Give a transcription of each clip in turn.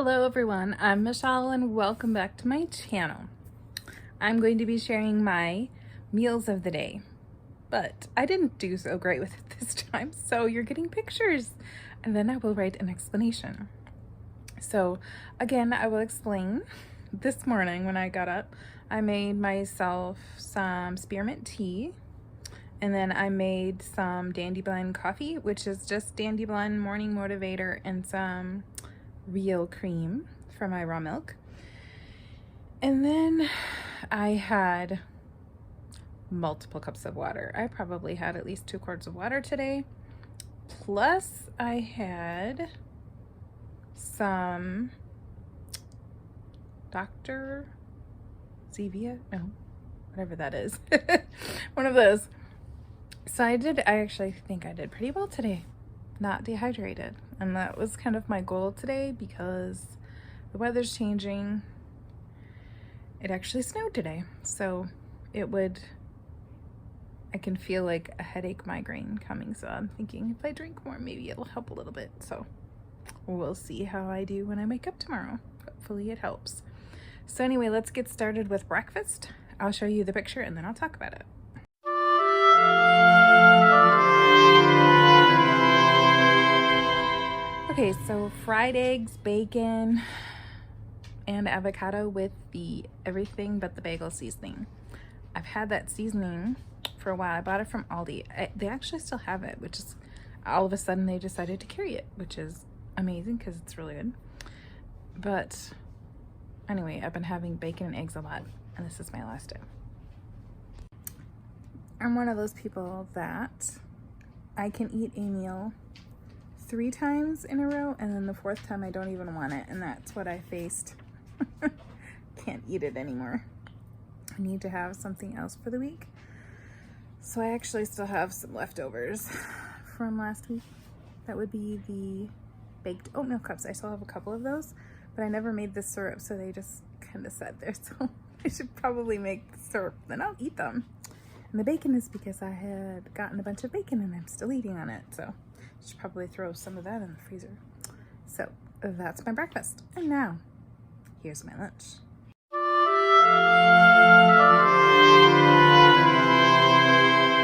Hello everyone, I'm Michelle and welcome back to my channel. I'm going to be sharing my meals of the day, but I didn't do so great with it this time, so you're getting pictures and then I will write an explanation. So again, I will explain. This morning when I got up, I made myself some spearmint tea, and then I made some dandelion coffee, which is just dandelion morning motivator and some real cream for my raw milk. And then I had multiple cups of water. I probably had at least 2 quarts of water today. Plus I had some Dr. Zevia, no, whatever that is. One of those. So I actually think I did pretty well today, not dehydrated. And that was kind of my goal today because the weather's changing. It actually snowed today, so I can feel like a headache migraine coming. So I'm thinking if I drink more, maybe it'll help a little bit. So we'll see how I do when I wake up tomorrow. Hopefully it helps. So anyway, let's get started with breakfast. I'll show you the picture and then I'll talk about it. Okay, so fried eggs, bacon, and avocado with the everything but the bagel seasoning. I've had that seasoning for a while. I bought it from Aldi. They actually still have it, which is all of a sudden they decided to carry it, which is amazing because it's really good. But anyway, I've been having bacon and eggs a lot, and this is my last day. I'm one of those people that I can eat a meal 3 times in a row, and then the 4th time I don't even want it, and that's what I faced. Can't eat it anymore. I need to have something else for the week. So I actually still have some leftovers from last week. That would be the baked oatmeal cups. I still have a couple of those, but I never made the syrup, so they just kind of sat there. So I should probably make the syrup, then I'll eat them. And the bacon is because I had gotten a bunch of bacon and I'm still eating on it, so I should probably throw some of that in the freezer. So that's my breakfast. And now, here's my lunch.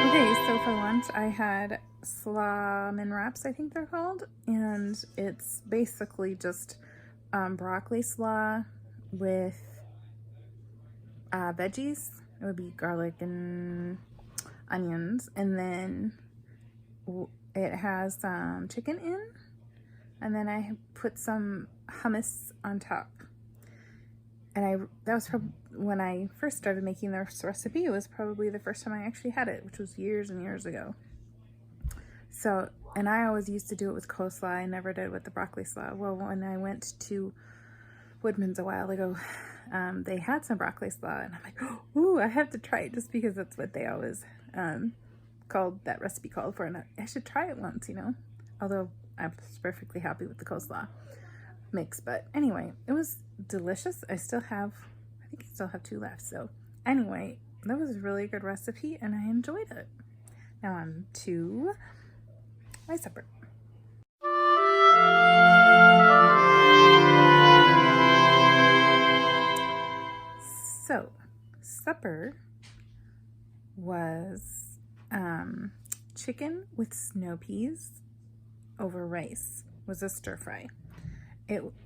Okay, so for lunch I had slaw-min wraps, I think they're called, and it's basically just broccoli slaw with veggies. It would be garlic and onions, and then it has some chicken in, and then I put some hummus on top. And that was from when I first started making this recipe. It was probably the first time I actually had it, which was years and years ago. So, and I always used to do it with coleslaw. I never did it with the broccoli slaw. Well, when I went to Woodman's a while ago, they had some broccoli slaw, and I'm like, ooh, I have to try it, just because that's what they always that recipe called for, and I should try it once, you know, although I was perfectly happy with the coleslaw mix. But anyway, it was delicious. I think I still have 2 left. So anyway, that was a really good recipe and I enjoyed it. Now on to my supper. So supper was chicken with snow peas over rice. Was a stir fry.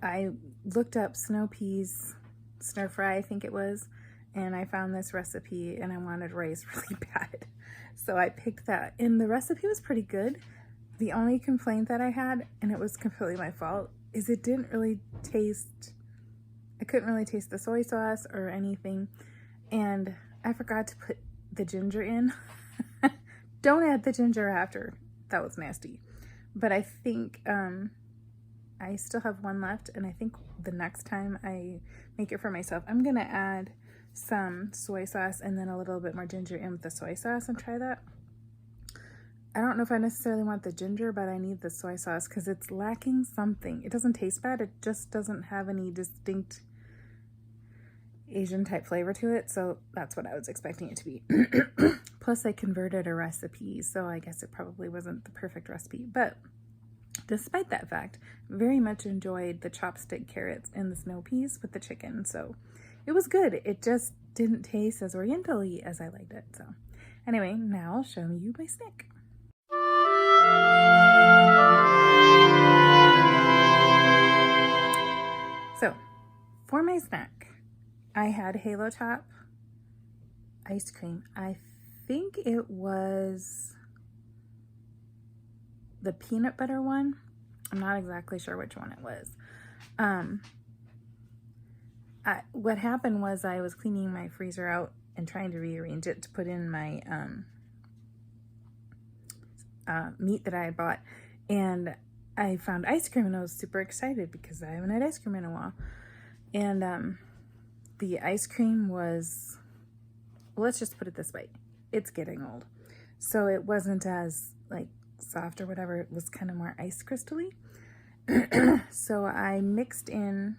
I looked up snow peas stir fry, I think it was, and I found this recipe and I wanted rice really bad. So I picked that, and the recipe was pretty good. The only complaint that I had, and it was completely my fault, is it didn't really taste, I couldn't really taste the soy sauce or anything, and I forgot to put the ginger in. Don't add the ginger after. That was nasty. But I think I still have 1 left, and I think the next time I make it for myself, I'm gonna add some soy sauce and then a little bit more ginger in with the soy sauce and try that. I don't know if I necessarily want the ginger, but I need the soy sauce because it's lacking something. It doesn't taste bad, it just doesn't have any distinct Asian type flavor to it, so that's what I was expecting it to be. Plus I converted a recipe, so I guess it probably wasn't the perfect recipe, but despite that fact, very much enjoyed the chopstick carrots and the snow peas with the chicken. So it was good. It just didn't taste as oriental-y as I liked it. So anyway, now I'll show you my snack. So for my snack, I had Halo Top ice cream. I think it was the peanut butter one. I'm not exactly sure which one it was. What happened was I was cleaning my freezer out and trying to rearrange it to put in my meat that I bought, and I found ice cream, and I was super excited because I haven't had ice cream in a while. And the ice cream was, well, let's just put it this way, it's getting old. So it wasn't as like soft or whatever, it was kind of more ice crystally. So I mixed in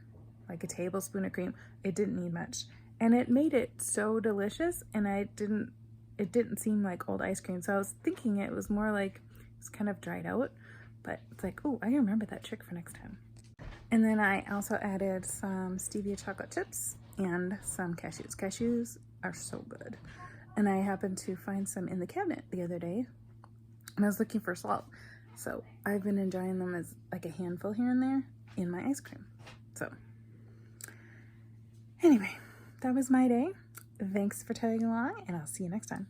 like a tablespoon of cream. It didn't need much, and it made it so delicious, and it didn't seem like old ice cream. So I was thinking it was more like it was kind of dried out, but it's like, oh, I remember that trick for next time. And then I also added some stevia chocolate chips and some cashews. Cashews are so good. And I happened to find some in the cabinet the other day, and I was looking for salt. So I've been enjoying them as like a handful here and there in my ice cream. So anyway, that was my day. Thanks for tagging along, and I'll see you next time.